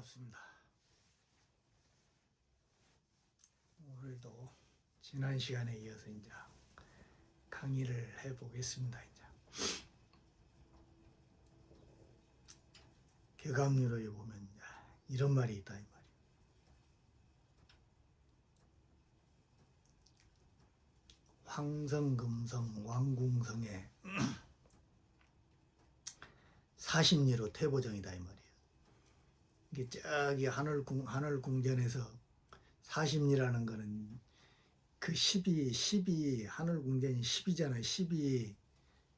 반갑습니다. 오늘도 지난 시간에 이어서 이제 강의를 해보겠습니다. 이제 개감률에 보면 이제 이런 말이 있다 이 말이에요. 황성금성 왕궁성의 40리로 태보정이다 이 말이에요. 이게 저기 하늘궁전에서 40리라는 거는 그 12 하늘궁전이 10이잖아요. 10이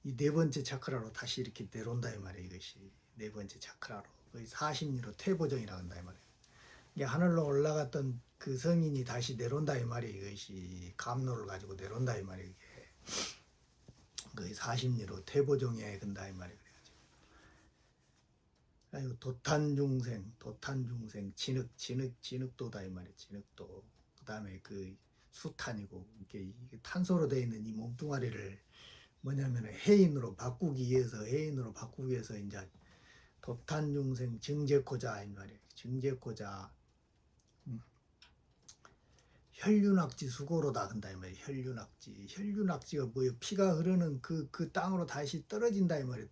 이 네 번째 차크라로 다시 이렇게 내려온다 이 말이에요. 이것이 네 번째 차크라로 거의 40리로 태보정이라고 한다 이 말이에요. 이게 하늘로 올라갔던 그 성인이 다시 내려온다 이 말이에요. 이것이 감로를 가지고 내려온다 이 말이에요. 이게 거의 40리로 태보정에 근다 이 말이에요. 그래가지고 도탄중생 진흙도다 이 말이에요. 진흙도. 그 다음에 그 수탄이고 이게 탄소로 되어 있는 이 몸뚱아리를 뭐냐면 해인으로 바꾸기 위해서 이제 도탄중생 증제코자 이 말이에요. 증제코자 혈륜악지 수고로다 한다 이 말이에요. 혈륜악지가 뭐예요? 피가 흐르는 그 땅으로 다시 떨어진다 이 말이에요.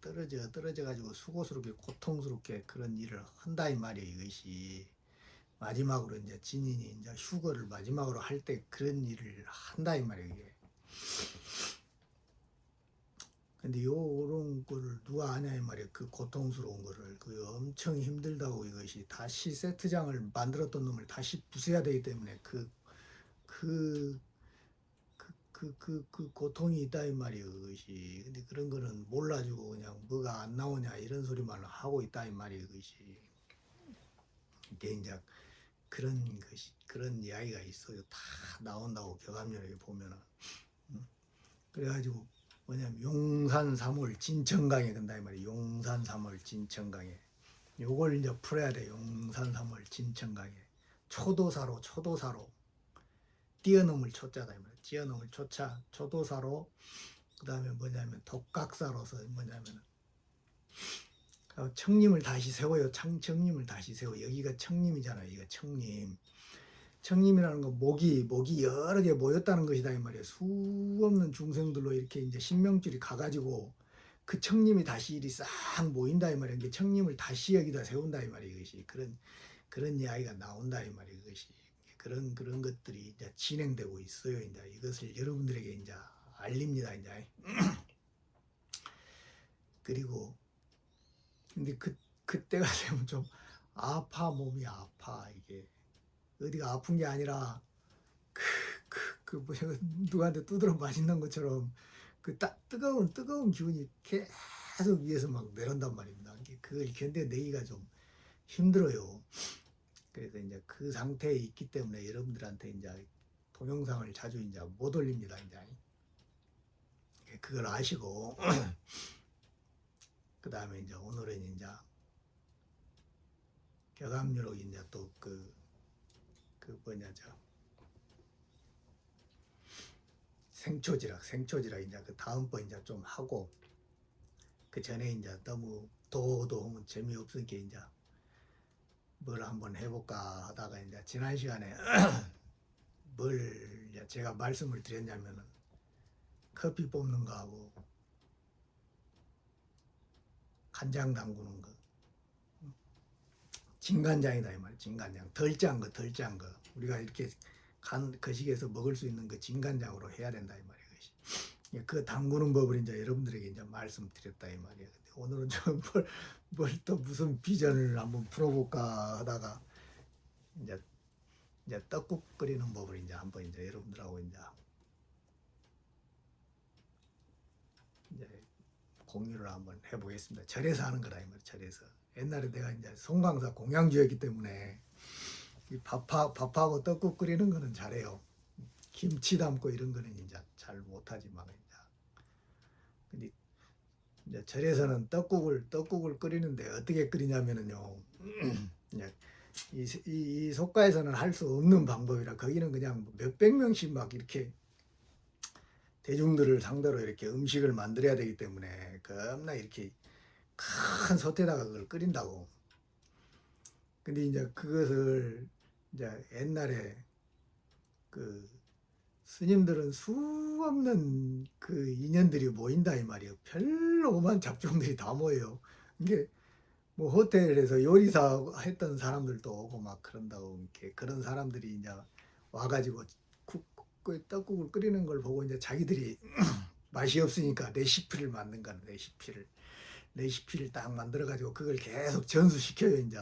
떨어져 가지고 수고스럽게 고통스럽게 그런 일을 한다 이 말이에요. 이것이 마지막으로 이제 진인이 이제 휴거를 마지막으로 할 때 그런 일을 한다 이 말이에요. 이게. 근데 요런 거를 누가 아냐 이 말이에요. 그 고통스러운 거를 그 엄청 힘들다고 이것이 다시 세트장을 만들었던 놈을 다시 부숴야 되기 때문에 그 고통이 있다 이 말이에요. 그것이. 근데 그런 거는 몰라주고 그냥 뭐가 안 나오냐 이런 소리만 하고 있다 이 말이에요. 그것이. 이게 이제 그런 이야기가 있어요. 다 나온다고 격암열에 보면은. 그래가지고 뭐냐면 용산 3월 진천강에 근다 이 말이에요. 용산 3월 진천강에. 요걸 이제 풀어야 돼. 용산 3월 진천강에. 초도사로 뛰어넘을 초자다 이 말이에요. 뛰어넘을 초도사로 그다음에 뭐냐면 독각사로서 뭐냐면 청림을 다시 세워요. 청림을 다시 세워. 여기가 청림이잖아요. 이거 청림이라는 건 목이 여러 개 모였다는 것이다 이 말이에요. 수없는 중생들로 이렇게 이제 신명줄이 가가지고 그 청림이 다시 이리 싹 모인다 이 말이에요. 청림을 다시 여기다 세운다 이 말이에요. 이것이 그런 이야기가 나온다 이 말이에요. 이것이 그런 것들이 이제 진행되고 있어요. 이제 이것을 여러분들에게 이제 알립니다. 이제 그리고 근데 그때가 되면 좀 몸이 아파 이게 어디가 아픈 게 아니라 누구한테 두드러 맞는 것처럼 그 뜨거운 기운이 계속 위에서 막 내려온단 말입니다. 그걸 견뎌내기가 좀 힘들어요. 그래서 이제 그 상태에 있기 때문에 여러분들한테 이제 동영상을 자주 이제 못 올립니다. 이제 그걸 아시고 그 다음에 이제 오늘은 이제 격암유록 이제 또 생초지락 이제 그 다음번 이제 좀 하고 그 전에 이제 너무 도도 재미없으니까 이제 뭘 한번 해볼까 하다가 이제 지난 시간에 뭘 제가 말씀을 드렸냐면은 커피 뽑는 거하고 간장 담그는 거 진간장이다 이 말이야. 진간장 덜 짠 거 우리가 이렇게 거식에서 먹을 수 있는 그 진간장으로 해야 된다 이 말이야. 그 담그는 법을 이제 여러분들에게 이제 말씀드렸다 이 말이야. 근데 오늘은 좀 뭘 또 무슨 비전을 한번 풀어볼까 하다가 이제 떡국 끓이는 법을 이제 한번 이제 여러분들하고 이제 공유를 한번 해보겠습니다. 절에서 하는 거다 이 말이야. 절에서. 옛날에 내가 이제 송광사 공양주였기 때문에 이 밥하고 떡국 끓이는 거는 잘해요. 김치 담고 이런 거는 이제 잘 못하지만 근데 이제 절에서는 떡국을 끓이는데 어떻게 끓이냐면은요. 이 속가에서는 할 수 없는 방법이라 거기는 그냥 몇백 명씩 막 이렇게 대중들을 상대로 이렇게 음식을 만들어야 되기 때문에 겁나 이렇게 큰 솥에다가 그걸 끓인다고. 근데 이제 그것을 이제 옛날에 그 스님들은 수없는 그 인연들이 모인다 이 말이에요. 별로만 잡종들이 다 모여요. 이게 뭐 호텔에서 요리사 했던 사람들도 오고 막 그런다고 이렇게 그런 사람들이 이제 와가지고 떡국을 끓이는 걸 보고 이제 자기들이 맛이 없으니까 레시피를 만든 거는 레시피를 딱 만들어 가지고 그걸 계속 전수시켜요 이제.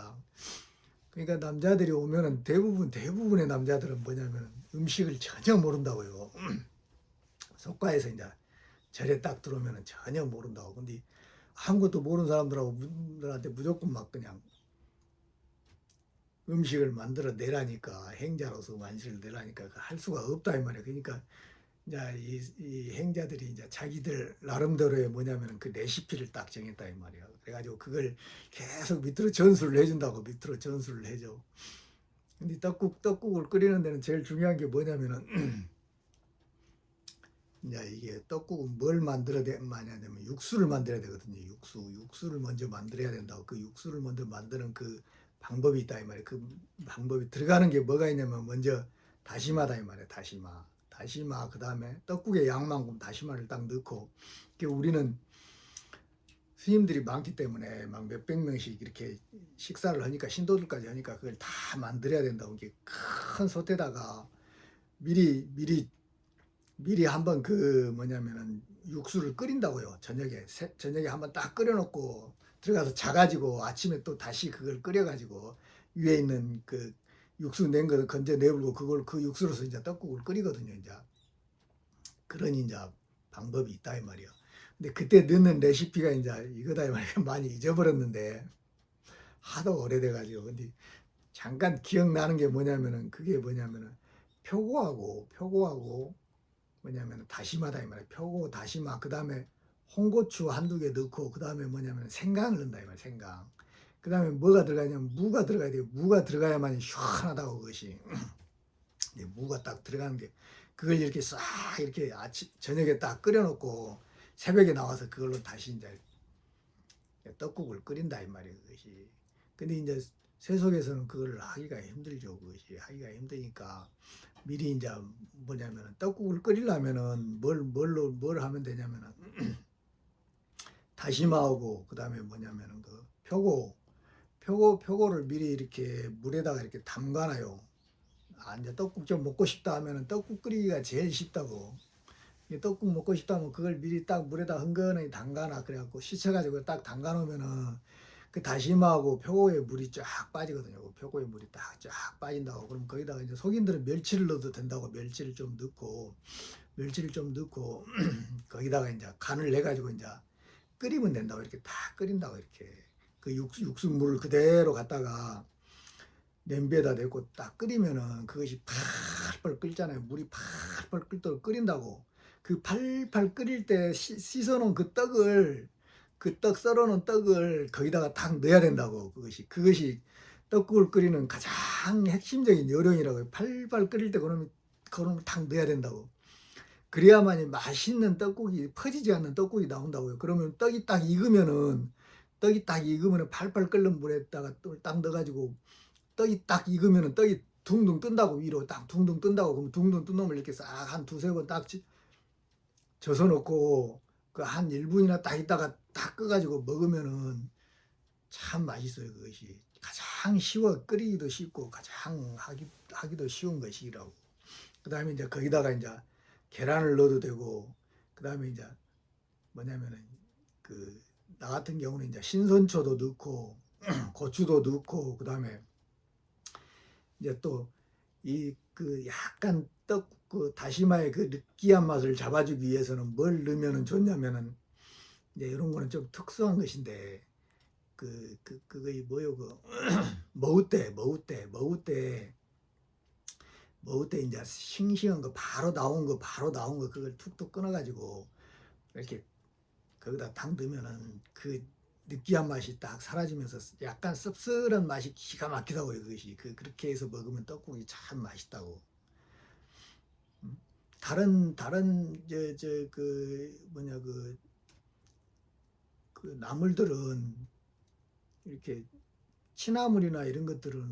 그러니까 남자들이 오면은 대부분의 남자들은 뭐냐면 음식을 전혀 모른다고요. 속과에서 이제 절에 딱 들어오면은 전혀 모른다고. 근데 아무것도 모르는 사람들한테 무조건 막 그냥 음식을 만들어 내라니까 행자로서 만실을 내라니까 할 수가 없다 이 말이야. 그러니까 이제 이 행자들이 이제 자기들 나름대로의 뭐냐면은 그 레시피를 딱 정했다 이 말이야. 그래가지고 그걸 계속 밑으로 전수를 해준다고 밑으로 전수를 해줘. 근데 떡국을 끓이는 데는 제일 중요한 게 뭐냐면은 이제 이게 떡국은 뭘 만들어야 되냐면 육수를 만들어야 되거든요. 육수를 먼저 만들어야 된다고. 그 육수를 먼저 만드는 그 방법이 있다 이 말이에요. 그 방법이 들어가는 게 뭐가 있냐면 먼저 다시마다 이 말이에요. 다시마 그다음에 떡국의 양만큼 다시마를 딱 넣고 우리는 스님들이 많기 때문에 막 몇백 명씩 이렇게 식사를 하니까 신도들까지 하니까 그걸 다 만들어야 된다고. 이게 큰 솥에다가 미리 한번 그 뭐냐면은 육수를 끓인다고요. 저녁에 한번 딱 끓여놓고 들어가서 자가지고 아침에 또 다시 그걸 끓여가지고 위에 있는 그 육수 낸 거 건져 내불고 그걸 그 육수로서 이제 떡국을 끓이거든요. 이제 그런 이제 방법이 있다 이 말이요. 근데 그때 넣는 레시피가 이제 이거다 이 말이에요. 많이 잊어버렸는데 하도 오래돼가지고. 근데 잠깐 기억나는 게 뭐냐면은 그게 뭐냐면은 표고하고 뭐냐면 다시마다 이 말이에요. 표고 다시마 그다음에 홍고추 한두 개 넣고 그다음에 뭐냐면 생강을 넣는다 이 말이에요. 생강. 그다음에 뭐가 들어가냐면 무가 들어가야 돼요. 무가 들어가야만 시원하다고 그것이. 무가 딱 들어가는 게 그걸 이렇게 싹 이렇게 아침 저녁에 딱 끓여놓고 새벽에 나와서 그걸로 다시 이제 떡국을 끓인다 이 말이에요. 그것이. 근데 이제 세속에서는 그걸 하기가 힘들죠. 그것이 하기가 힘드니까 미리 이제 뭐냐면 떡국을 끓이려면은 뭘 하면 되냐면은 다시마하고 그다음에 뭐냐면은 그 표고를 미리 이렇게 물에다가 이렇게 담가놔요. 아, 이제 떡국 좀 먹고 싶다 하면은 떡국 끓이기가 제일 쉽다고. 떡국 먹고 싶다면 그걸 미리 딱 물에다 흥건히 담가놔. 그래갖고 씻어가지고 딱 담가놓으면은 그 다시마하고 표고의 물이 쫙 빠지거든요. 그 표고의 물이 딱 쫙 빠진다고. 그럼 거기다가 이제 속인들은 멸치를 넣어도 된다고. 멸치를 좀 넣고 거기다가 이제 간을 내가지고 이제 끓이면 된다고. 이렇게 딱 끓인다고. 이렇게 그 육수물을 그대로 갖다가 냄비에다 대고 딱 끓이면은 그것이 팔팔 끓잖아요. 물이 팔팔 끓도록 끓인다고. 그 팔팔 끓일 때 씻어놓은 그 떡 썰어놓은 떡을 거기다가 딱 넣어야 된다고. 그것이 떡국을 끓이는 가장 핵심적인 요령이라고요. 팔팔 끓일 때 그러면 딱 넣어야 된다고. 그래야만이 맛있는 떡국이 퍼지지 않는 떡국이 나온다고요. 그러면 떡이 딱 익으면은 팔팔 끓는 물에다가 딱 넣어가지고 떡이 딱 익으면은 떡이 둥둥 뜬다고. 위로 딱 둥둥 뜬다고. 그럼 둥둥 뜬 놈을 이렇게 싹 한 두세 번 딱 져서 놓고 그 한 1분이나 딱 있다가 딱 꺼가지고 먹으면은 참 맛있어요. 그것이 가장 쉬워. 끓이기도 쉽고 가장 하기도 쉬운 것이라고. 그 다음에 이제 거기다가 이제 계란을 넣어도 되고, 그 다음에 이제 뭐냐면은 그 나 같은 경우는 이제 신선초도 넣고 고추도 넣고, 그 다음에 이제 또 이 그 약간 그 다시마의 그 느끼한 맛을 잡아주기 위해서는 뭘 넣으면 좋냐면은 이제 이런 거는 좀 특수한 것인데 그거이 뭐요 그 머우대 이제 싱싱한 거 바로 나온 거 그걸 툭툭 끊어가지고 이렇게 거기다 당 넣으면은 그 느끼한 맛이 딱 사라지면서 약간 씁쓸한 맛이 기가 막히다고요. 그것이 그렇게 해서 먹으면 떡국이 참 맛있다고. 음. 다른 저 그 뭐냐 그 나물들은 이렇게 취나물이나 이런 것들은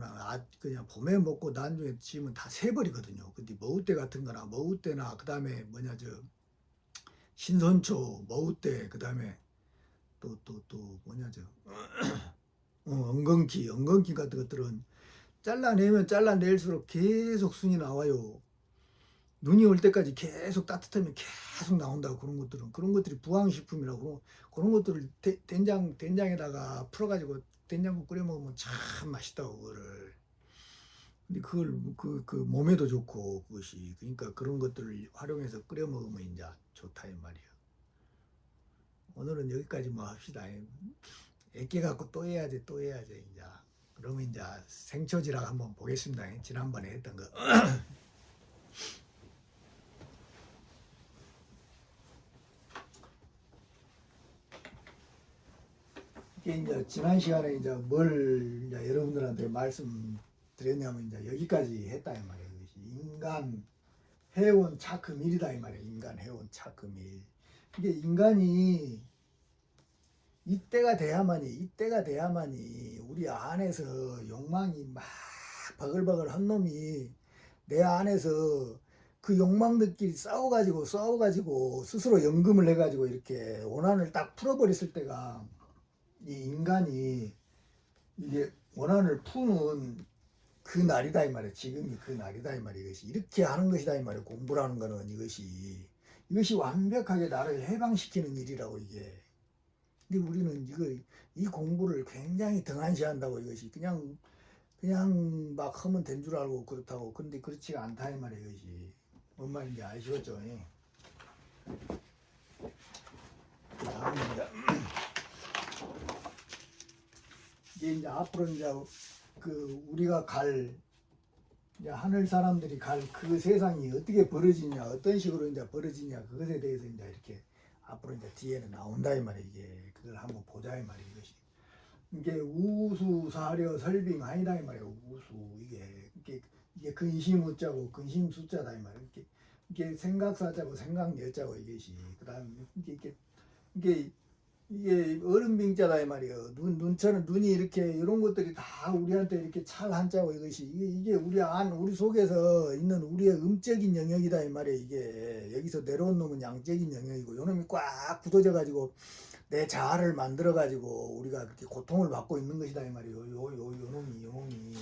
그냥 봄에 먹고 나중에 지으면 다 새버리거든요. 근데 머우대 같은 거나 머우대나 그다음에 뭐냐 저 신선초, 머우대 그다음에 또 뭐냐 저 엉겅퀴 같은 것들은 잘라내면 잘라낼수록 계속 순이 나와요. 눈이 올 때까지 계속 따뜻하면 계속 나온다고. 그런 것들이 부황식품이라고. 그런 것들을 된장에다가 풀어가지고 된장국 끓여 먹으면 참 맛있다고. 그거를 근데 그걸 그 몸에도 좋고 그것이 그러니까 그런 것들을 활용해서 끓여 먹으면 이제 좋다 이 말이에요. 오늘은 여기까지 뭐 합시다. 애깨 갖고 또 해야지 이제. 그러면 이제 생초지락 한번 보겠습니다. 지난번에 했던 거. 이게 이제 지난 시간에 이제 뭘 이제 여러분들한테 말씀드렸냐면 이제 여기까지 했다 이 말이에요. 인간 해온 차크밀이다 이 말이에요. 인간 해온 차크밀. 이게 인간이 이때가 돼야만이 우리 안에서 욕망이 막 버글버글 한 놈이 내 안에서 그 욕망들끼리 싸워가지고 스스로 연금을 해가지고 이렇게 원한을 딱 풀어버렸을 때가 이 인간이 이게 원한을 푸는 그 날이다 이 말이야. 지금이 그 날이다 이 말이야. 이것이 이렇게 하는 것이다 이 말이야. 공부라는 거는 이것이 완벽하게 나를 해방시키는 일이라고 이게. 근데 우리는 이 공부를 굉장히 등한시한다고. 이것이 그냥 막 하면 된 줄 알고 그렇다고. 근데 그렇지가 않다 이 말이야. 이것이 뭔 말인지 아시겠죠? 다음입니다. 이제 앞으로 이제 우리가 이제 하늘 사람들이 갈 그 세상이 어떻게 벌어지냐, 어떤 식으로 이제 벌어지냐, 그것에 대해서 이제 이렇게 앞으로 이제 뒤에는 나온다 이 말이야. 이게 그걸 한번 보자 이 말이야. 이게 우수 사려 설빙 아니다 이 말이야. 우수 이게 근심 우자고 근심 숫자다 이 말이야. 이게 생각 사자고 생각 열자고 이것이. 그다음 이게 얼음빙자다 이 말이에요. 눈처럼 눈이 이렇게 이런 것들이 다 우리한테 이렇게 찰 한자고 이것이 이게 우리 속에서 있는 우리의 음적인 영역이다 이 말이에요. 이게 여기서 내려온 놈은 양적인 영역이고 요놈이 꽉 굳어져 가지고 내 자아를 만들어 가지고 우리가 그렇게 고통을 받고 있는 것이다 이 말이에요. 요놈이.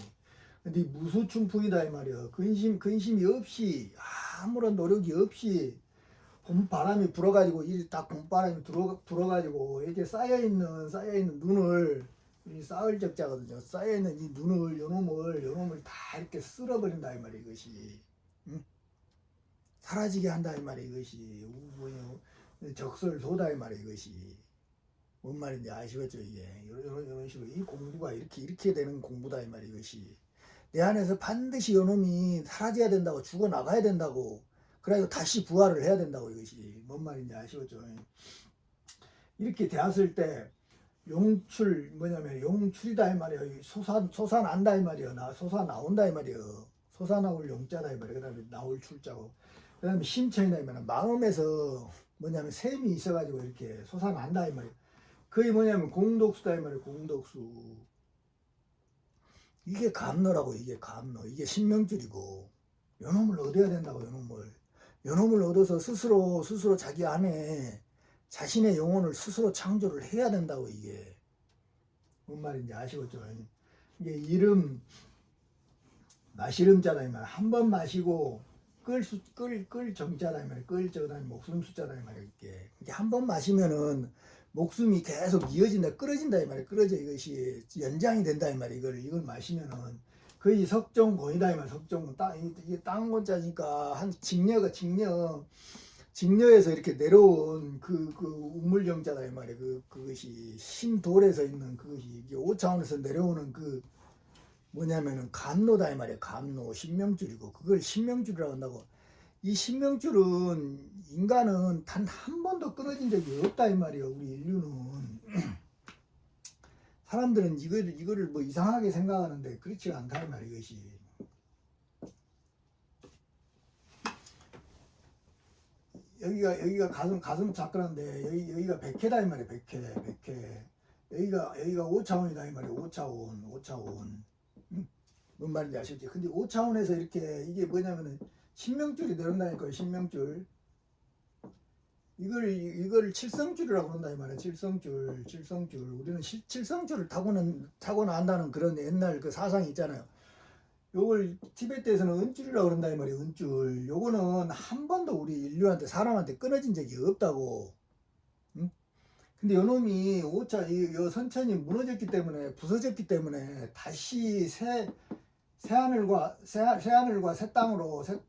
근데 무수춘풍이다 이 말이에요. 근심이 없이 아무런 노력이 없이 봄바람이 불어가지고 이 딱 봄바람이 불어가지고 이렇게 쌓여있는 눈을 이 쌓을 적자거든요. 쌓여있는 이 눈을 요놈을 다 이렇게 쓸어버린다 이 말이에요. 이것이 응? 사라지게 한다 이 말이에요. 이것이 적설소다 이 말이에요. 이것이 뭔 말인지 아시겠죠? 이게 이런 식으로 이 공부가 이렇게 되는 공부다 이 말이에요. 이것이 내 안에서 반드시 요놈이 사라져야 된다고, 죽어나가야 된다고, 그래서 다시 부활을 해야 된다고. 이것이 뭔 말인지 아시겠죠? 이렇게 되었을 때 뭐냐면 용출이다 이 말이에요. 솟아난다 이 말이에요. 솟아나온다 이 말이에요. 솟아나올 용자다 이 말이에요. 그 다음에 나올 출자고, 그 다음에 심청이다 이 말이에요. 마음에서 뭐냐면 셈이 있어가지고 이렇게 솟아난다 이 말이에요. 그게 뭐냐면 공덕수다 이 말이에요. 공덕수. 이게 감노라고. 이게 신명줄이고, 요놈을 얻어야 된다고. 요놈을 얻어서 스스로 자기 안에 자신의 영혼을 스스로 창조를 해야 된다고. 이게 뭔 말인지 아시겠죠? 이게 마시름자다 이 말. 한 번 마시고 끌 정자다 이 말. 끌 저다니 목숨 숫자다 이 말. 이게 한 번 마시면은 목숨이 계속 이어진다, 끌어진다 이 말이야. 끌어져. 이것이 연장이 된다 이 말이야. 이걸 마시면은 거의 석정곤이다 이 말이야. 석정곤. 이게 땅곤자니까 한 직녀에서 이렇게 내려온 그 우물정자다 이 말이야. 그것이 신돌에서 있는 그것이 이게 5차원에서 내려오는 그 뭐냐면은 감노다 이 말이야. 감노 신명줄이고, 그걸 신명줄이라고 한다고. 이 신명줄은 인간은 단 한 번도 끊어진 적이 없다 이 말이에요. 우리 인류는. 사람들은 이거를 뭐 이상하게 생각하는데 그렇지가 않다 이 말이에요. 이것이 여기가 가슴 작그런데 여기가 백회다 이 말이에요. 백회. 여기가 5차원이다 이 말이에요. 5차원. 응? 뭔 말인지 아시겠지? 근데 5차원에서 이렇게 이게 뭐냐면은 신명줄이 내려온다니까요. 신명줄. 이걸 칠성줄이라고 그런다 이 말이야. 칠성줄. 우리는 칠성줄을 타고 난다는 그런 옛날 그 사상이 있잖아요. 요걸 티베트에서는 은줄이라고 그런다 이 말이에요. 은줄. 요거는 한 번도 우리 인류한테 사람한테 끊어진 적이 없다고. 응? 근데 요놈이 요 선천이 무너졌기 때문에 부서졌기 때문에 다시 새하늘과 새 땅으로 새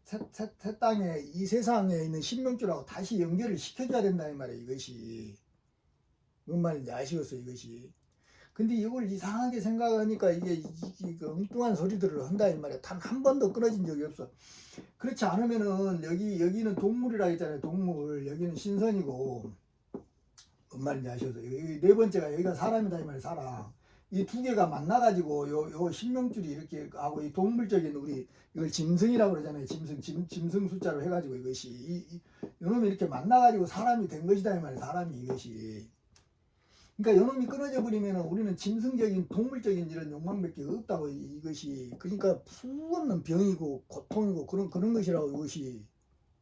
땅에 이 세상에 있는 신명줄하고 다시 연결을 시켜줘야 된다 이 말이에요. 이것이 뭔 말인지 아시겠어요? 이것이. 근데 이걸 이상하게 생각하니까 이게 엉뚱한 소리들을 한다 이 말이야. 단 한 번도 끊어진 적이 없어. 그렇지 않으면은 여기는 동물이라 했잖아요. 동물. 여기는 신선이고 뭔 말인지 아시겠어요? 네 번째가 여기가 사람이다 이 말이야. 사람. 이 두 개가 만나가지고 요 신명줄이 이렇게 하고 이 동물적인 우리 이걸 짐승이라고 그러잖아요. 짐승 숫자로 해가지고 이것이 요놈이 이렇게 만나가지고 사람이 된 것이다 이 말이야. 사람이 이것이. 그러니까 요놈이 끊어져 버리면 우리는 짐승적인 동물적인 이런 욕망밖에 없다고 이것이. 그러니까 수없는 병이고 고통이고 그런 것이라고 이것이.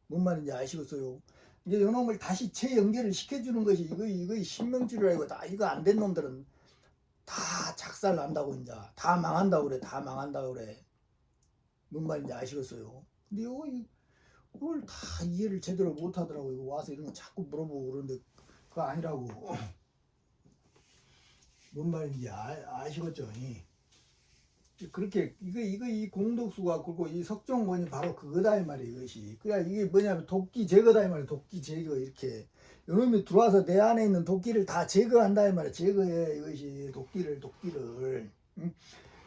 뭔 말인지 아시겠어요? 이제 요놈을 다시 재연결을 시켜주는 것이 이거 신명줄이라고. 다 이거 안 된 놈들은 다 작살 난다고. 이제 다 망한다고 그래. 다 망한다고 그래. 뭔 말인지 아시겠어요? 근데 이걸 다 이해를 제대로 못 하더라고. 이거 와서 이런 거 자꾸 물어보고 그러는데 그거 아니라고. 뭔 말인지 아시겠죠? 그렇게 이 공덕수가 그리고 이 석종원이 바로 그거다 이 말이에요. 이것이. 그래 이게 뭐냐면 도끼 제거다 이 말이에요. 도끼 제거. 이렇게 요놈이 들어와서 내 안에 있는 도끼를 다 제거한다 이 말이에요. 제거해. 이것이 도끼를. 응?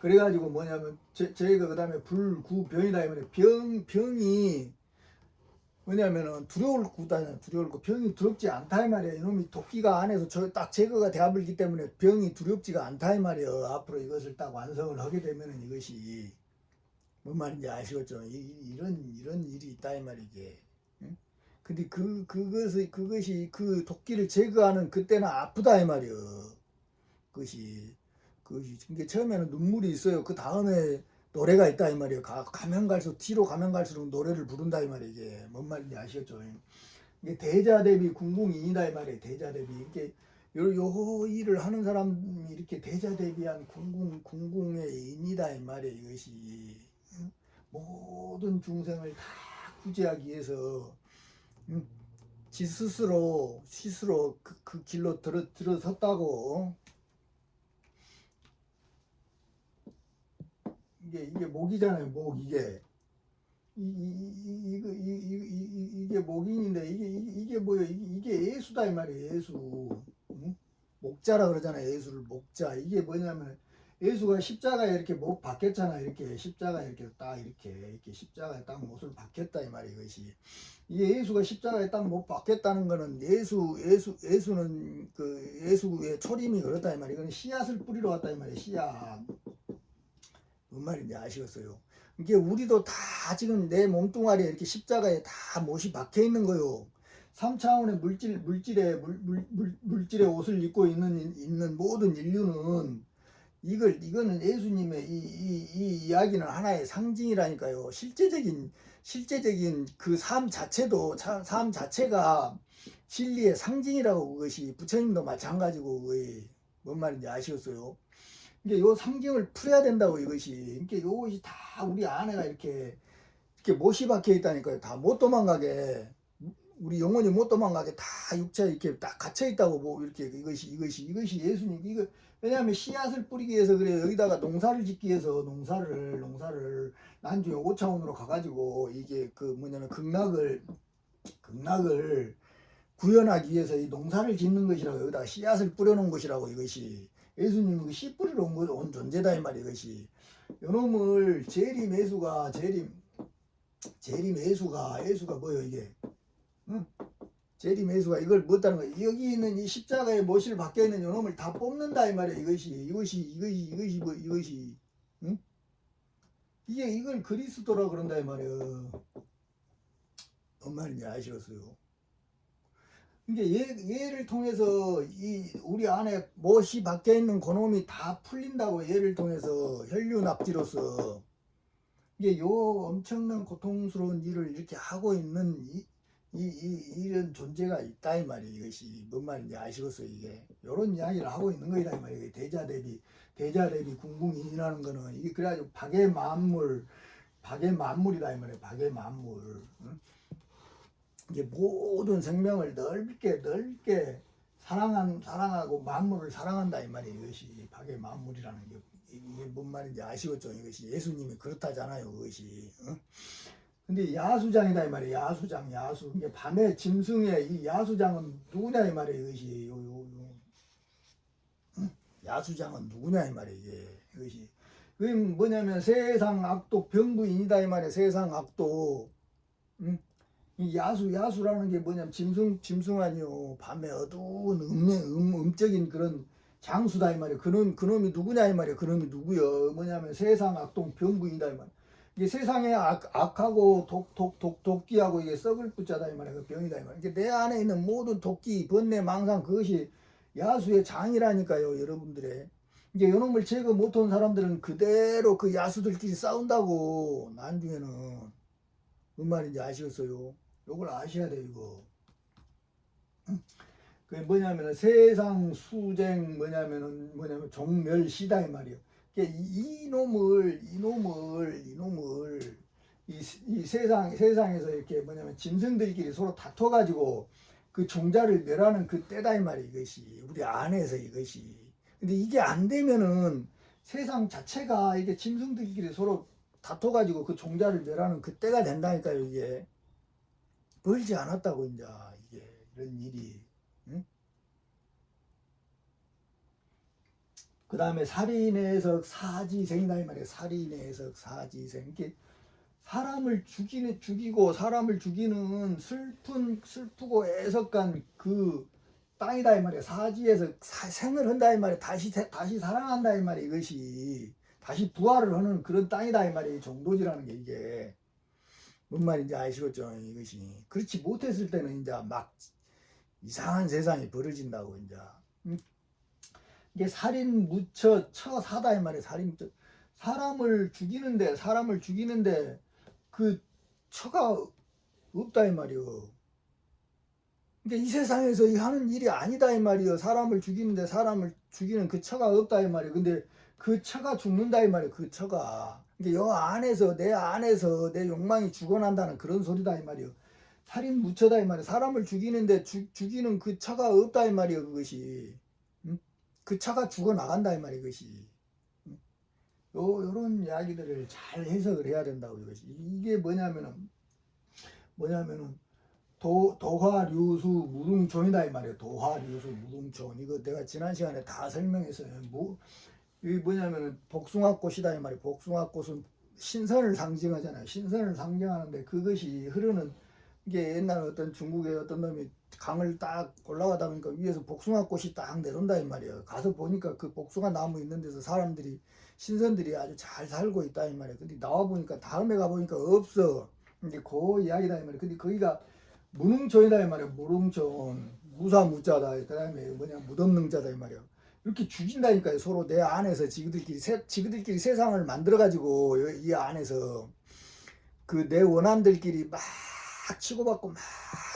그래가지고 뭐냐면 제거 그다음에 불구병이다 이 말이에요. 병이 뭐냐면은 두려울 거 병이 두렵지 않다 이 말이에요. 이놈이 도끼가 안에서 딱 제거가 되어버리기 때문에 병이 두렵지가 않다 이 말이에요. 앞으로 이것을 딱 완성을 하게 되면은 이것이 뭔 말인지 아시겠죠? 이런 일이 있다 이 말이지. 응? 근데 그것이 그 도끼를 제거하는 그때는 아프다 이 말이에요. 그것이 그게 처음에는 눈물이 있어요. 그 다음에 노래가 있다 이 말이에요. 가면 갈수록 뒤로 가면 갈수록 노래를 부른다 이 말이에요. 이게 뭔 말인지 아시겠죠? 이게 대자 대비 궁궁인이다 이 말이에요. 대자 대비. 이렇게 요 일을 하는 사람이 이렇게 대자 대비한 궁궁의 인이다 이 말이에요. 이것이 모든 중생을 다 구제하기 위해서 지 스스로 그 길로 들어섰다고. 이게 목이잖아요. 목. 이게 목인인데 이게 뭐예요? 이게 예수다 이 말이에요. 예수. 응? 목자라 그러잖아요. 예수를 목자. 이게 뭐냐면 예수가 십자가에 이렇게 못 박혔잖아요. 이렇게 십자가에 이렇게 딱 이렇게 십자가에 딱 못을 박혔다 이 말이에요. 이것이. 이게 예수가 십자가에 딱 못 박혔다는 거는 예수는 그 예수의 초림이 그렇다 이 말이에요. 이거는 씨앗을 뿌리러 왔다 이 말이에요. 씨앗. 뭔 말인지 아시겠어요? 이게 우리도 다 지금 내 몸뚱아리에 이렇게 십자가에 다 못이 박혀 있는 거요. 3차원의 물질의 옷을 입고 있는 모든 인류는 이거는 예수님의 이 이야기는 하나의 상징이라니까요. 실제적인 그 삶 자체가 진리의 상징이라고. 그것이 부처님도 마찬가지고. 그게 뭔 말인지 아시겠어요? 이게 요 상징을 풀어야 된다고. 이것이. 이게 요것이 다 우리 안에가 이렇게 못이 박혀 있다니까요. 다 못 도망가게. 우리 영혼이 못 도망가게 다 육체에 이렇게 딱 갇혀 있다고. 뭐 이렇게 이것이 예수님. 왜냐하면 씨앗을 뿌리기 위해서 그래요. 여기다가 농사를 짓기 위해서 농사를 나중에 5차원으로 가가지고 이게 그 뭐냐면 극락을 구현하기 위해서 이 농사를 짓는 것이라고. 여기다가 씨앗을 뿌려놓은 것이라고. 이것이 예수님은 그 씨 뿌리러 온 존재다 이 말이에요. 이것이. 요놈을 예수가 뭐예요 이게? 응? 예수가 이걸 못하는 거예요. 여기 있는 이 십자가에 못을 박혀 있는 요놈을 다 뽑는다 이 말이에요. 이것이 응? 이걸 그리스도라 그런다 이 말이에요. 뭔 말인지 아시겠어요? 이게 얘를 통해서 이 우리 안에 못이 박혀 있는 그놈이 다 풀린다고 얘를 통해서 혈류납지로서 이게 요 엄청난 고통스러운 일을 이렇게 하고 있는 이런 존재가 있다 이 말이에요. 이것이 뭔 말인지 아시겠어요? 이게 요런 이야기를 하고 있는 거이다 이 말이에요. 대자대비 궁궁인이라는 거는 이게 그래가지고 박의 만물이다 이 말이에요. 박의 만물. 응? 이게 모든 생명을 넓게 사랑하고 만물을 사랑한다 이 말이에요. 이것이 박의 만물이라는 게 이게 뭔 말인지 아시겠죠? 이것이 예수님이 그렇다잖아요. 그것이. 어? 근데 야수장이다 이 말이에요. 야수. 이게 밤에 짐승의 이 야수장은 누구냐 이 말이에요. 이것이 응? 야수장은 누구냐 이 말이에요. 이것이. 그게 뭐냐면 세상 악독 병부인이다 이 말이에요. 세상 악독. 응? 이 야수라는 게 뭐냐면 짐승 아니요. 밤에 어두운 음적인 그런 장수다 이 말이에요. 그놈이 누구냐 이 말이에요. 그놈이 누구요? 뭐냐면 세상 악동 병부인이다 이 말이에요. 이게 세상에 악하고 독기하고 이게 썩을 붙자다 이 말이에요. 그 병이다 이 말이에요. 내 안에 있는 모든 독기, 번뇌, 망상 그것이 야수의 장이라니까요, 여러분들의. 이제 요놈을 제거 못한 사람들은 그대로 그 야수들끼리 싸운다고 나중에는 뭔 말인지 아시겠어요? 요걸 아셔야 돼요, 이거. 그게 뭐냐면은 세상 수쟁 뭐냐면 종멸시다 이 말이에요. 이놈을 이 세상에서 이렇게 뭐냐면 짐승들끼리 서로 다퉈가지고 그 종자를 멸하는 그 때다 이 말이에요. 이것이 우리 안에서 이것이. 근데 이게 안 되면은 세상 자체가 이게 짐승들끼리 서로 다퉈가지고 그 종자를 멸하는 그 때가 된다니까요. 이게 멀지 않았다고 이제 이게 이런 일이. 응? 그 다음에 살인의 석 사지생이다 이 말이에요. 살인의 석 사지생. 이렇게 사람을 죽이고 사람을 죽이는 슬프고 애석한 그 땅이다 이 말이에요. 사지에서 생을 한다 이 말이에요. 다시 살아난다 이 말이에요. 이것이 다시 부활을 하는 그런 땅이다 이 말이에요. 정도지라는 게 이게 뭔 말인지 아시겠죠? 이것이 그렇지 못했을 때는 이제 막 이상한 세상이 벌어진다고 이제. 이게 살인 무처 처사다 이 말이에요. 살인 무처. 사람을 죽이는데 그 처가 없다 이 말이에요. 그러니까 이 세상에서 하는 일이 아니다 이 말이에요. 사람을 죽이는 그 처가 없다 이 말이에요. 근데 그 처가 죽는다 이 말이에요. 그 처가. 그러니까 요 안에서 내 욕망이 죽어난다는 그런 소리다 이 말이에요. 살인 무처다 이 말이에요. 사람을 죽이는데 죽이는 그 처가 없다 이 말이에요. 그것이. 그 처가 죽어나간다 이 말이에요. 그것이. 요런 이야기들을 잘 해석을 해야 된다고 이것이. 이게 뭐냐면은 도화류수 무릉촌이다 이 말이에요. 도화류수 무릉촌. 이거 내가 지난 시간에 다 설명했어요. 이게 뭐냐면은 복숭아꽃이다 이 말이에요. 복숭아꽃은 신선을 상징하잖아요. 신선을 상징하는데 그것이 흐르는 이게 옛날 어떤 중국의 어떤 놈이 강을 딱 올라가다 보니까 위에서 복숭아꽃이 딱 내려온다 이 말이에요. 가서 보니까 그 복숭아 나무 있는 데서 신선들이 아주 잘 살고 있다 이 말이에요. 근데 나와 보니까 다음에 가 보니까 없어. 이제 그 이야기다 이 말이에요. 근데 거기가 무릉촌이다 이 말이에요. 무릉촌. 무사무자다. 그 다음에 무덤능자다 이 말이에요. 이렇게 죽인다니까요. 서로 내 안에서 지그들끼리 세상을 만들어가지고 이 안에서 그 내 원한들끼리 막 치고받고 막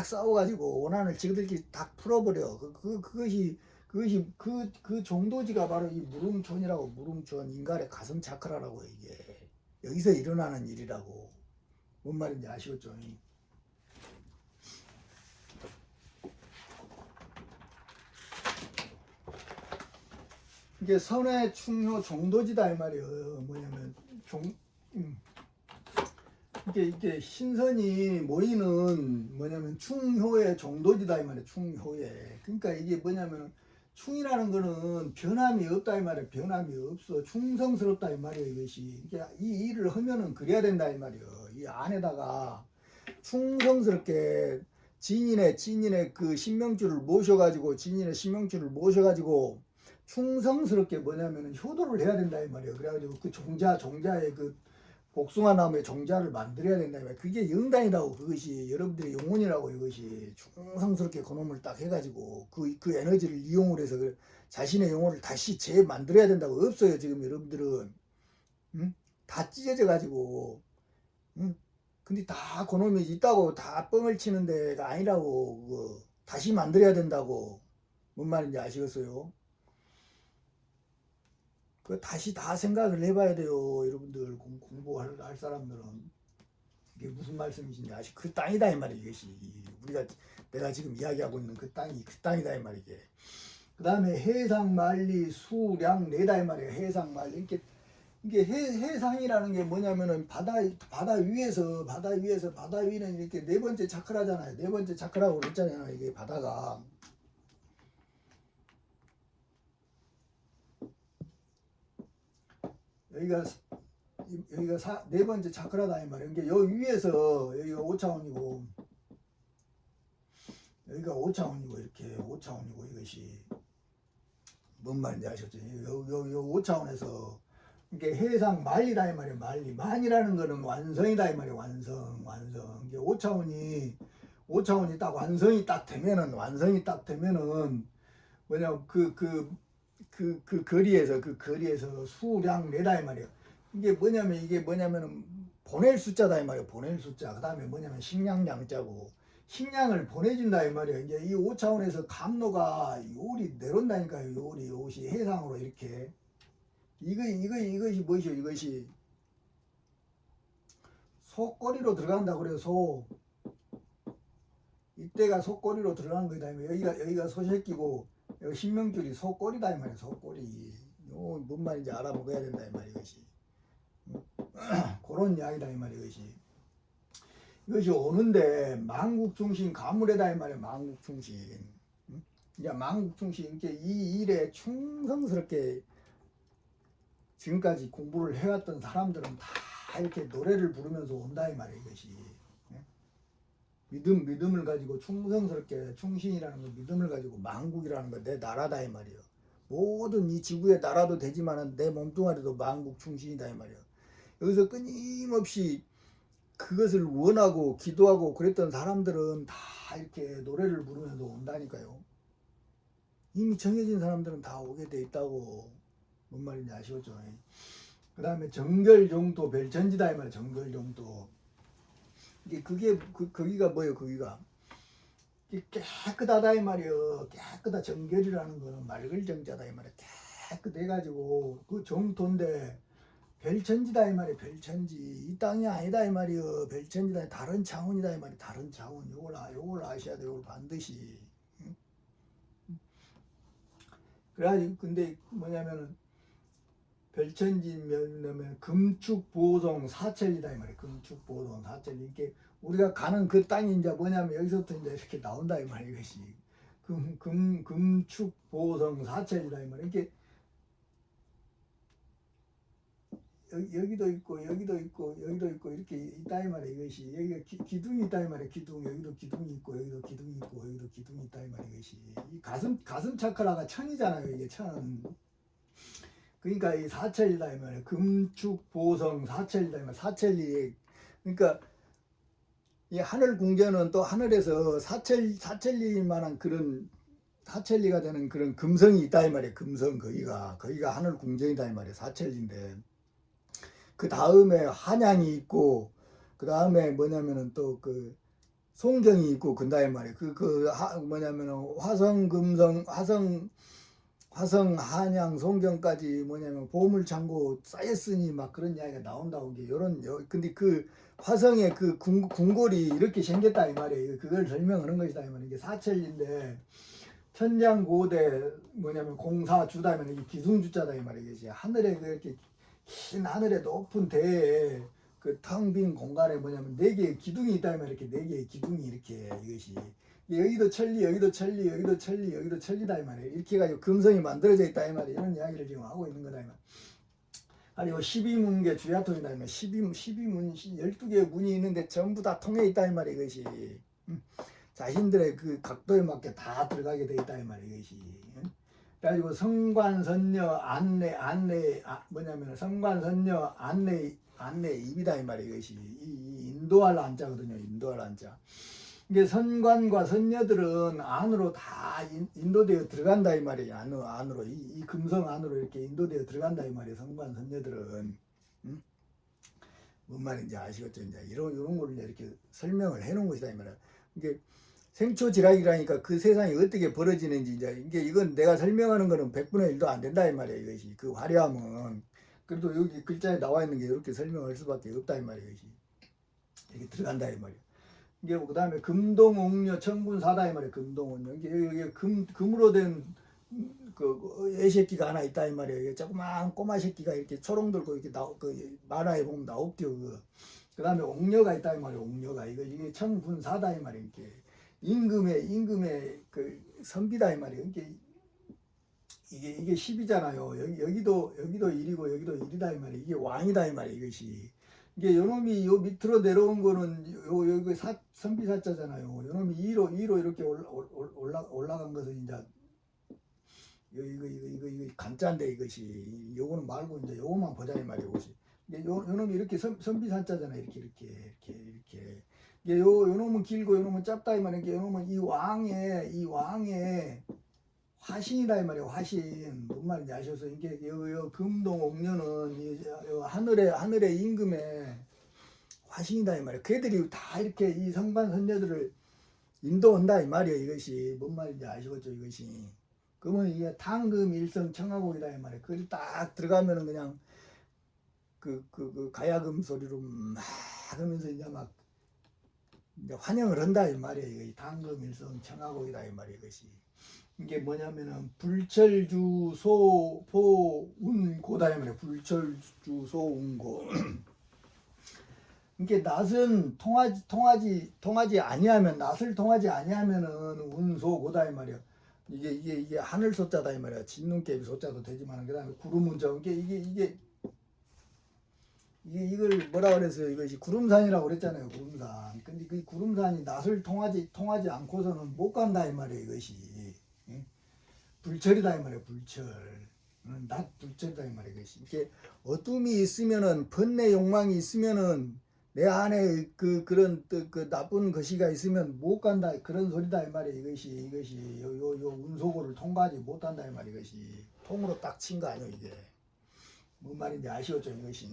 싸워가지고 원한을 지그들끼리 다 풀어버려. 그것이 그 정도지가 바로 이 무릉촌이라고. 무릉촌 인간의 가슴 차크라라고. 이게 여기서 일어나는 일이라고. 뭔 말인지 아시겠죠? 이게 선의 충효 정도지다 이 말이에요. 뭐냐면 이게 신선이 모이는 뭐냐면 충효의 정도지다 이 말이에요. 충효의. 그러니까 이게 뭐냐면 충이라는 거는 변함이 없다 이 말이에요. 변함이 없어. 충성스럽다 이 말이에요. 이것이. 그러니까 이 일을 하면은 그래야 된다 이 말이에요. 이 안에다가 충성스럽게 진인의 그 신명주를 모셔가지고 충성스럽게 뭐냐면은 효도를 해야 된다 이 말이에요. 그래가지고 그 종자의 그 복숭아 나무의 종자를 만들어야 된다. 그게 영단이라고. 그것이 여러분들의 영혼이라고. 이것이 충성스럽게 그놈을 딱 해가지고 그 에너지를 이용을 해서 자신의 영혼을 다시 재만들어야 된다고. 없어요 지금 여러분들은. 응? 다 찢어져 가지고. 응? 근데 다 그놈이 있다고 다 뻥을 치는 데가 아니라고. 다시 만들어야 된다고. 뭔 말인지 아시겠어요? 그 다시 다 생각을 해봐야 돼요 여러분들. 공부할 사람들은. 이게 무슨 말씀이신지 아시? 그 땅이다 이 말이야. 이것이 내가 지금 이야기하고 있는 그 땅이 그 땅이다 이 말이게. 그 다음에 해상 만리 수량 내다 이 말이야. 해상 만리. 이게 해상이라는 게 뭐냐면은 바다 위에서 바다 위는 이렇게 네 번째 차크라잖아요. 네 번째 차크라고 그랬잖아요. 이게 바다가. 여기가 네 번째 차크라다 이 말이에요. 이게 여기 위에서 여기가 5차원이고 여기가 5차원이고 이렇게 5차원이고 이것이 뭔 말인지 아셨죠? 요 5차원에서 이게 해상 만리다 이 말이에요. 만이라는 거는 완성이다 이 말이에요. 완성. 이게 5차원이 딱 완성이 딱 되면은 뭐냐 그 거리에서 수량 내다 이 말이에요. 이게 뭐냐면은 보낼 숫자다 이 말이에요. 보낼 숫자. 그 다음에 뭐냐면 식량량자고 식량을 보내준다 이 말이에요. 이제 이 5차원에서 감로가 요리 내려온다니까요. 요것이 해상으로 이렇게. 이것이 무엇이요? 이것이 속꼬리로 들어간다 그래요. 이때가 속꼬리로 들어가는 거다. 여기가 소새끼고 여기 신명줄이 속꼬리다 이 말이야. 속꼬리. 뭔 말인지 알아먹어야 된다 이 말이야. 이것이 그런 이야기다 이 말이야. 이것이 오는데 만국중신 가물에다 이 말이야. 만국중신. 이제 만국중신 이렇게 이 일에 충성스럽게 지금까지 공부를 해왔던 사람들은 다 이렇게 노래를 부르면서 온다 이 말이야. 이것이 믿음을 가지고 충성스럽게 충신이라는 거 믿음을 가지고 만국이라는 거 내 나라다 이 말이에요. 모든 이 지구의 나라도 되지만은 내 몸뚱아리도 만국 충신이다 이 말이에요. 여기서 끊임없이 그것을 원하고 기도하고 그랬던 사람들은 다 이렇게 노래를 부르면서 온다니까요. 이미 정해진 사람들은 다 오게 돼 있다고. 뭔 말인지 아시겠죠? 그 다음에 정결용도 별천지다 이 말이에요. 정결용도. 그게 거기가 뭐예요? 거기가 깨끗하다 이 말이에요. 깨끗하. 정결이라는 거는 맑을 정자다 이 말이에요. 깨끗해가지고 그 정토인데 별천지다 이 말이에요. 별천지. 이 땅이 아니다 이 말이에요. 별천지다. 다른 차원이다 이 말이에요. 다른 차원. 요걸 아셔야 돼요. 요걸 반드시. 그래가지고 근데 뭐냐면은 별천지면 금축보성 사천이다 이 말이에요. 금축보성 사천. 이렇게 우리가 가는 그 땅이 이제 뭐냐면 여기서부터 이제 이렇게 나온다 이 말이에요. 이것이 금축보성 사천이다 이 말이에요. 이렇게 여기도 있고 이렇게 있다 이 말이에요. 이것이 여기가 기둥이 있다 이 말이에요. 기둥. 여기도 기둥이 있고 여기도 기둥이 있고 여기도 기둥이 있다 이 말이에요. 이것이 이 가슴 차크라가 천이잖아요. 이게 천. 그러니까 이 사천이다 이 말이에요. 금축보성 사천이다 이 말이에요. 사천리. 그러니까 이 하늘 궁전은 또 하늘에서 사천리만한 그런 사천리가 되는 그런 금성이 있다 이 말이에요. 금성. 거기가 하늘 궁전이다 이 말이에요. 사천리인데 그 다음에 한양이 있고 그 다음에 뭐냐면은 또 그 송경이 있고 근다이 말이에요. 뭐냐면은 화성, 한양, 송경까지 뭐냐면 보물창고 쌓였으니 막 그런 이야기가 나온다고. 게 근데 그 화성의 그 궁궐이 이렇게 생겼다 이 말이에요. 그걸 설명하는 것이다 이 말이에요. 이게 사천리인데 천장고대 뭐냐면 공사주다 이 말이에요. 이게 기둥주자다 이 말이에요. 이게 하늘에 그렇게 긴 하늘의 높은 대에 그 텅 빈 공간에 뭐냐면 네 개의 기둥이 있다 이 말이에요. 이렇게 네 개의 기둥이 이렇게 이것이 여기도 천리, 여기도 천리, 여기도 천리, 여기도 천리다 이 말이에요. 이렇게 해가지고 금성이 만들어져 있다 이 말이에요. 이런 이야기를 지금 하고 있는 거다 이 말이에요. 아니고 12문계 주야통이다 이 말이에요. 12문 12개의 문이 있는데 전부 다 통해 있다 이 말이에요. 이것이 자신들의 그 각도에 맞게 다 들어가게 돼 있다 이 말이에요. 이것이. 그래가지고 성관선녀 안내 뭐냐면 성관선녀 안내 안내 입이다 이 말이야. 이것이 이 인도할 안자거든요. 인도할 안자. 이게 선관과 선녀들은 안으로 다 인도되어 들어간다 이 말이에요. 안으로 이 금성 안으로 이렇게 인도되어 들어간다 이 말이에요. 선관 선녀들은. 뭔 말인지 아시겠죠? 이제 이런 거를 이렇게 설명을 해놓은 것이다 이 말이야. 이게 생초지락이라니까 그 세상이 어떻게 벌어지는지 이제 이건 내가 설명하는 거는 100분의 1도 안 된다 이 말이야. 이것이 그 화려함은 그래도 여기 글자에 나와 있는 게 이렇게 설명할 수밖에 없다 이 말이야. 이것이 이렇게 들어간다 이 말이야. 이게 그 다음에 금동옥녀 청군사다 이 말이야. 금동옥녀 이게 금으로 된 그 애새끼가 하나 있다 이 말이야. 이게 조그만 꼬마 새끼가 이렇게 초롱 들고 이렇게 그 만화에 보면 나옵디요. 그 다음에 옥녀가 있다 이 말이야. 옥녀가 이게 청군사다 이 말이야. 이게 임금의 그 선비다 이 말이야. 이게 10이잖아요. 여기도 1이고 여기도 1이다 이 말이야. 이게 왕이다 이 말이야. 이것이 이게 요놈이 요 밑으로 내려온 거는 여기 선비사자잖아요. 요놈이 2로 이렇게 올라간 것은 이제 이거 간짜인데 이것이 요거는 말고 이제 요거만 보자 이 말이야. 이것이 요놈이 이렇게 선비사자잖아요. 이렇게 이게 요놈은 길고 요놈은 짧다 이 말이야. 요놈은 이 왕의 화신이다 이 말이야. 화신 뭔 말인지 아셔서 이게 요 금동 옥녀는 하늘의 임금의 화신이다 이 말이야. 걔들이 다 이렇게 이 성반 선녀들을 인도한다 이 말이야. 이것이 뭔 말인지 아시겠죠? 이것이 그러면 이게 당금 일성 청하고이다 이 말이야. 그걸 딱 들어가면은 그냥 그 가야금 소리로 막 하면서 이제 막 이제 환영을 한다 이 말이야. 이거 당금 일성 청하고이다 이 말이야. 이것이 이게 뭐냐면은 불철주 소포운고다 이 말이야. 불철주 소운고. 이게 낫은 통하지 아니하면 낫을 통하지 아니하면은 운소고다 이 말이야. 이게 하늘 소자다 이 말이야. 진눈깨비 소자도 되지만 그다음에 구름운자 이걸 뭐라 그랬어요? 이것이 구름산이라고 그랬잖아요. 구름산. 근데 그 구름산이 낫을 통하지 않고서는 못 간다 이 말이야. 이것이 불철이다 이 말이야. 불철. 낫 불철이다 이 말이야. 이것이 이렇게 어둠이 있으면은 번뇌 욕망이 있으면은 내 안에 그런 그 나쁜 것이가 있으면 못 간다 그런 소리다 이 말이야. 이것이 요 운소고를 통과하지 못한다 이 말이야. 이것이 통으로 딱 친 거 아니야 이게. 뭔 말인지 아시겠죠? 이것이.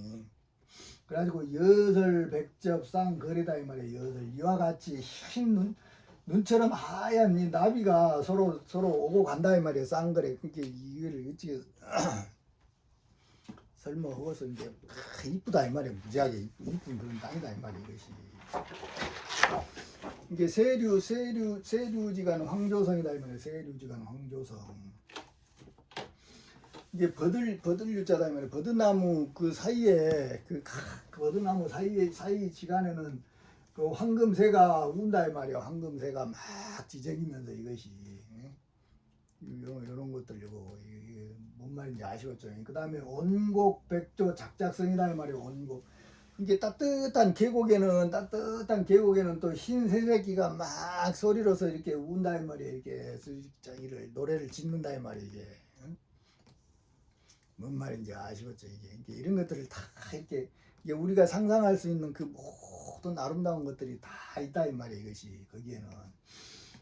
그래가지고 여설 백접 쌍거리다 이 말이야. 여설 이와 같이 흰 눈처럼 하얀 이 나비가 서로 오고 간다 이 말이야. 쌍거리. 그러니까 이거를 어떻게 설명하고서 이제 이쁘다 이 말이야. 무지하게 이쁜 그런 땅이다 이 말이야. 이것이 이게 세류지간 황조성이다 이 말이야. 세류지간 황조성. 이게 버들유자다 이 말이야. 버드나무 그 사이에 그 버드나무 사이 지간에는 그 황금새가 운다 이 말이야. 황금새가 막 지저귀면서 이것이 이런 것들 이거 뭔 말인지 아시겠죠? 그 다음에 온곡 백조 작작성이다 이 말이에요. 온곡. 이게 따뜻한 계곡에는 또 흰 새새끼가 막 소리로서 이렇게 운다 이 말이에요. 이렇게 노래를 짓는다 이 말이에요. 이게 뭔 말인지 아시겠죠? 이게 이런 것들을 다 이렇게 우리가 상상할 수 있는 그 모든 아름다운 것들이 다 있다 이 말이에요. 이것이 거기에는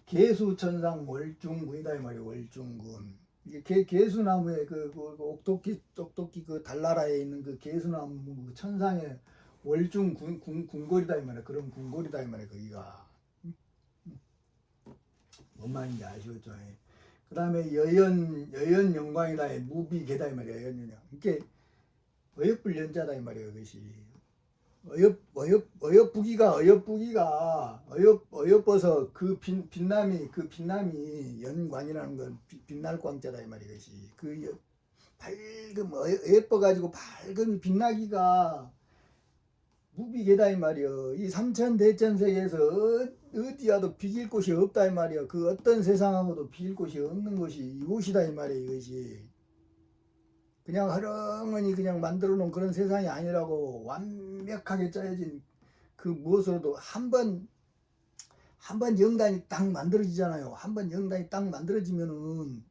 개수천상 월중군이다 이 말이에요. 월중군. 이게 개수나무에 그 옥토끼 그 달나라에 있는 그 개수나무 그 천상에 월중 궁궐이다 이 말이야. 그런 궁궐이다 이 말이야. 거기가 뭔 말인지 아시겠죠? 그 다음에 여연 영광이다. 무비계다 이 말이야. 여연 영광. 이게 어여불연자다 이 말이에요. 그것이 어여뻐서 그 빛남이 연광이라는 건 빛날 광자다 이 말이야. 이것이 그 밝은 어여뻐가지고 밝은 빛나기가 무비계다 이 말이여. 이 삼천대천세계에서 어디 와도 비길 곳이 없다 이 말이여. 그 어떤 세상하고도 비길 곳이 없는 것이 이곳이다 이 말이야. 이것이 그냥 허렁하니 그냥 만들어 놓은 그런 세상이 아니라고 완벽하게 짜여진 그 무엇으로도 한 번 영단이 딱 만들어지잖아요. 한 번 영단이 딱 만들어지면은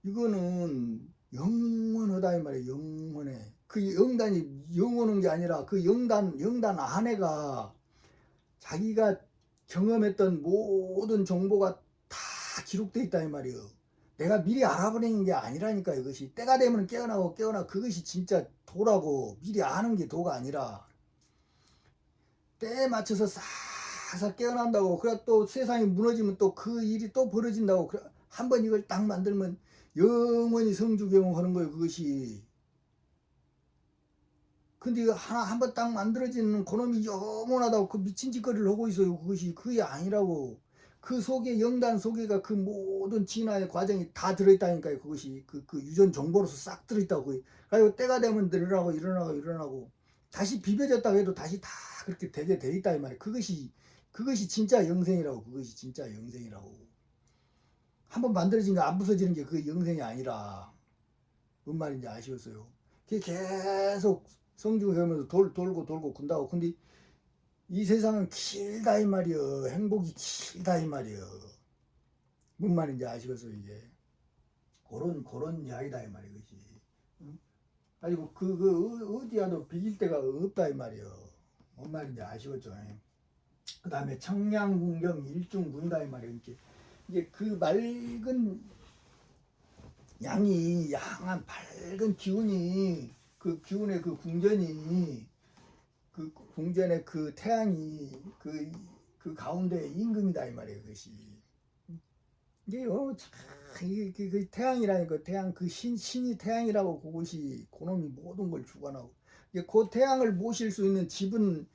이거는 영원하다 이 말이에요. 영원해. 그 영단이 영 오는 게 아니라 그 영단 안에가 자기가 경험했던 모든 정보가 다 기록돼 있다 이 말이에요. 내가 미리 알아버리는 게 아니라니까. 이것이 때가 되면 깨어나고 깨어나, 그것이 진짜 도라고. 미리 아는 게 도가 아니라 때에 맞춰서 싹싹 깨어난다고. 그래 또 세상이 무너지면 또 그 일이 또 벌어진다고. 그래 한번 이걸 딱 만들면 영원히 성주경험하는 거예요, 그것이. 근데 이거 하나 한 번 딱 만들어지는 그놈이 영원하다고 그 미친 짓거리를 하고 있어요. 그것이 그게 아니라고. 그 속에 영단 속에가 그 모든 진화의 과정이 다 들어있다니까요. 그것이 그 유전 정보로서 싹 들어있다고. 그리고 때가 되면 일어나고 다시 비벼졌다고 해도 다시 다 그렇게 되게 돼 있다 이 말이에요. 그것이 진짜 영생이라고. 그것이 진짜 영생이라고. 한번 만들어진 게 안 부서지는 게 그 영생이 아니라. 뭔 말인지 아시겠어요? 그게 계속 성중하면서 돌고 군다고. 근데 이 세상은 길다 이 말이여. 행복이 길다 이 말이여. 뭔 말인지 아시겠어요? 이게 그런 이야기다 이 말이야. 그것이. 응? 아니고 어디야도 비길 데가 없다 이 말이여. 뭔 말인지 아시겠죠? 그 다음에 청량궁경 일중군이다 이 말이야. 이게 그 맑은 양한 밝은 기운이, 그 기운의 그 궁전이, 그 궁전의 그 태양이 그 가운데 임금이다 이 말이에요. 그것이 이게 이게 그 태양이라니까. 태양 그 신이 태양이라고. 그것이 그놈이 모든 걸 주관하고. 이게 그 태양을 모실 수 있는 집은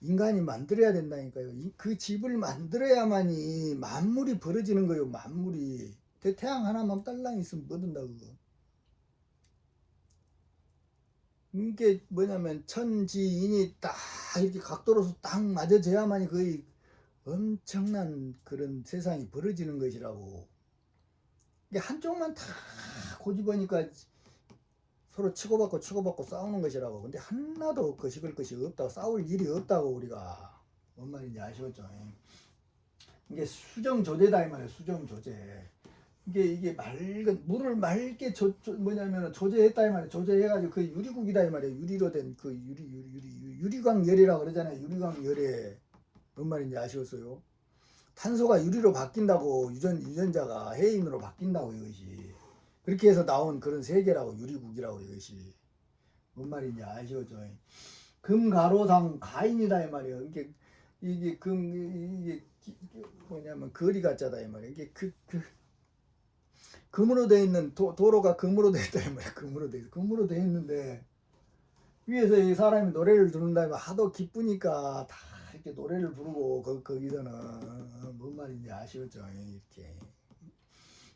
인간이 만들어야 된다니까요. 그 집을 만들어야만이 만물이 벌어지는 거예요. 만물이. 태양 하나만 딸랑 있으면 뭐 된다 그거. 이게 뭐냐면 천지인이 딱 이렇게 각도로서 딱 맞아져야만이 거의 엄청난 그런 세상이 벌어지는 것이라고. 이게 한쪽만 다 고집으니까 서로 치고받고 싸우는 것이라고. 근데 하나도 거식을 것이 없다고. 싸울 일이 없다고. 우리가 뭔 말인지 아시겠죠? 이게 수정조제다 이 말이에요. 수정조제. 이게 맑은 물을 맑게 뭐냐면 조제했다 이 말이에요. 조제해가지고 그 유리국이다 이 말이에요. 유리로 된 그 유리광열이라고 그러잖아요. 유리광열에. 뭔 말인지 아시겠어요? 탄소가 유리로 바뀐다고. 유전자가 해인으로 바뀐다고. 이것이 그렇게 해서 나온 그런 세계라고. 유리국이라고. 이것이 뭔 말인지 아시겠죠? 금가로상 가인이다 이 말이에요. 이게 뭐냐면 거리 같자다 이 말이에요. 이게 금으로 돼 있는 도로가 금으로 돼 있다 이 말이야. 금으로 돼 있는데 위에서 이 사람이 노래를 듣는다면 하도 기쁘니까 다 이렇게 노래를 부르고 거기서는 뭔 말인지 아시겠죠? 이렇게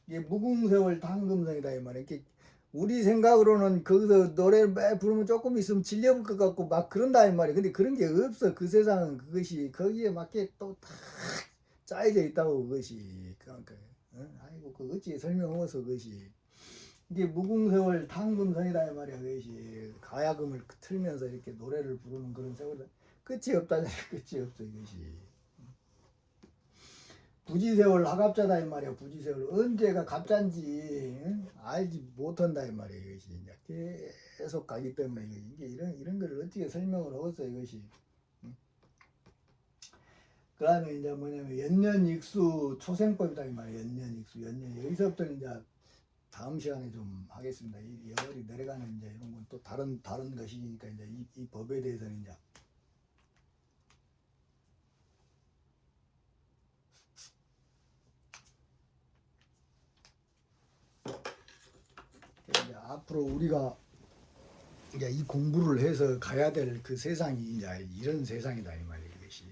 이게 무궁세월 당금성이다 이 말이야. 이렇게 우리 생각으로는 거기서 노래를 매 부르면 조금 있으면 질려볼 것 같고 막 그런다 이 말이야. 근데 그런 게 없어. 그 세상은 그것이 거기에 맞게 또 다 짜여져 있다고. 그것이 그러니까. 아이고 그 어찌 설명해서. 그것이 이게 무궁세월 당금성이다 이 말이야. 그것이 가야금을 틀면서 이렇게 노래를 부르는 그런 세월이다. 끝이 없다잖아. 끝이 없어. 이것이 부지세월 하갑자다 이 말이야. 부지세월 언제가 갑자인지 알지 못한다 이 말이야. 이것이 이제 계속 가기 때문에 이게 이런 걸 어떻게 설명을 하겠어. 이것이. 그 다음에 이제 뭐냐면 연년익수 초생법이다 이 말이야. 연년익수 여기서부터는 이제 다음 시간에 좀 하겠습니다. 이 영월이 내려가는 이제 이런 건 또 다른 것이니까 이제 이 법에 대해서는 이제 앞으로 우리가 이제 이 공부를 해서 가야 될 그 세상이 이제 이런 세상이다 이 말이에요. 이것이.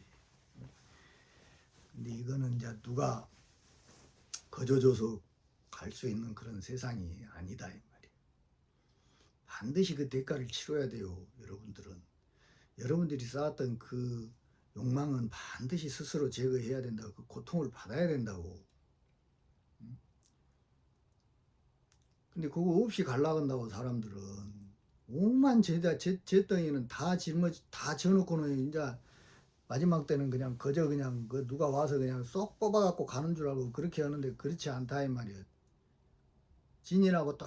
근데 이거는 이제 누가 거저줘서 갈 수 있는 그런 세상이 아니다 이 말이에요. 반드시 그 대가를 치러야 돼요. 여러분들이 쌓았던 그 욕망은 반드시 스스로 제거해야 된다고. 그 고통을 받아야 된다고. 근데 그거 없이 갈라간다고. 사람들은 오만 제덩이는 다 져놓고는 이제 마지막 때는 그냥 그냥 누가 와서 그냥 쏙 뽑아갖고 가는 줄 알고 그렇게 하는데 그렇지 않다 이 말이에요. 진이라고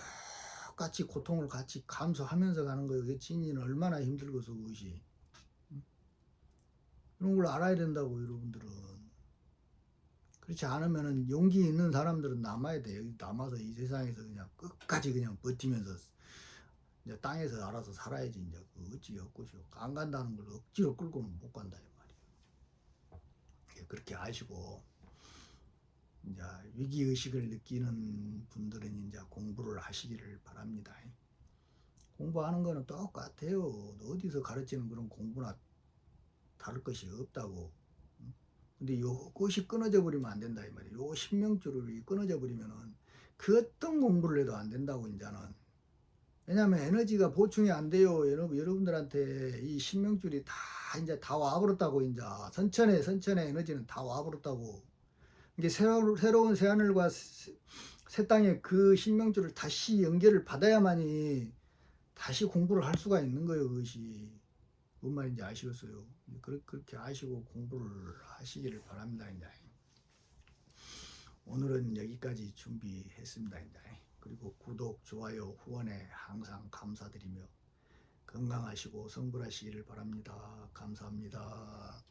똑같이 고통을 같이 감수하면서 가는 거예요. 그 진리는 얼마나 힘들고서 그것이. 이런 걸 알아야 된다고 여러분들은. 그렇지 않으면은 용기 있는 사람들은 남아야 돼. 여기 남아서 이 세상에서 그냥 끝까지 그냥 버티면서 이제 땅에서 알아서 살아야지. 이제 그 어찌 헛것이요. 안 간다는 걸 억지로 끌고는 못 간다 이 말이에요. 그렇게 아시고 이제 위기 의식을 느끼는 분들은 이제 공부를 하시기를 바랍니다. 공부하는 거는 똑같아요. 어디서 가르치는 그런 공부나 다를 것이 없다고. 근데 요것이 끊어져 버리면 안 된다 이 말이에요. 요 신명줄이 끊어져 버리면은 그 어떤 공부를 해도 안 된다고 이제는. 왜냐하면 에너지가 보충이 안 돼요. 여러분들한테 이 신명줄이 다 이제 다 와버렸다고. 이제 선천의 에너지는 다 와버렸다고. 이게 새로운 새하늘과 새 땅에 그 신명줄을 다시 연결을 받아야만이 다시 공부를 할 수가 있는 거예요. 그것이 뭔 말인지 아시겠어요? 그렇게 아시고 공부를 하시기를 바랍니다. 이제. 오늘은 여기까지 준비했습니다. 이제. 그리고 구독, 좋아요, 후원에 항상 감사드리며 건강하시고 성불하시기를 바랍니다. 감사합니다.